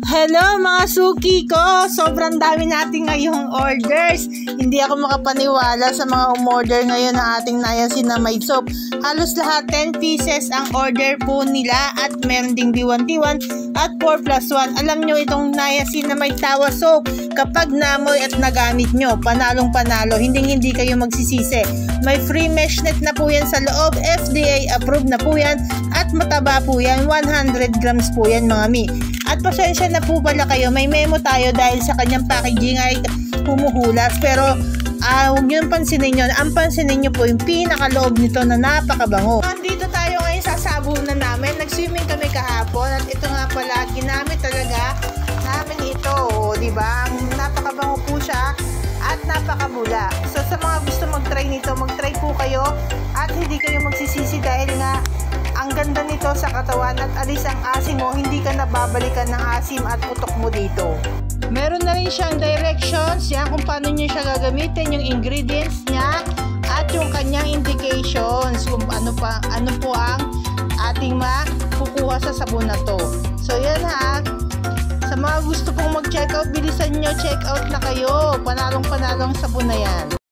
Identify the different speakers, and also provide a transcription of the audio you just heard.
Speaker 1: Hello mga suki ko! Sobrang dami natin ngayong orders. Hindi ako makapaniwala sa mga umorder ngayon ng ating niacinamide soap. Halos lahat 10 pieces ang order po nila at meron ding D1T1 at 4+1. Alam nyo itong niacinamide tawa soap, kapag namoy at nagamit nyo, panalong panalo, hindi kayo magsisisi. May free mesh net na po yan sa loob, FDA approved na po yan at mataba po yan, 100 grams po yan mga mi. At pasensya na po pala kayo, may memo tayo dahil sa kanyang packaging ay humuhulas. Pero huwag nyo pansinin yun. Ang pansinin nyo po yung pinakaloob nito na napakabango. Nandito tayo ngayon sa sabunan namin. Nag-swimming kami kahapon at ito nga pala, ginamit talaga namin ito. Diba? Napakabango po siya at napakabula. So sa mga gusto mag-try nito, mag-try po kayo at hindi kayo magsisisi dahil nga ang ganda nito sa katawan at alis ang asim mo, hindi ka nababalikan ng asim at putok mo dito. Meron na rin siyang directions yan kung paano nyo siya gagamitin, yung ingredients niya at yung kanyang indications kung ano po ang ating makukuha sa sabon na to. So yan ha, sa mga gusto pong mag-check out, bilisan nyo, check out na kayo, panalong sabon na yan.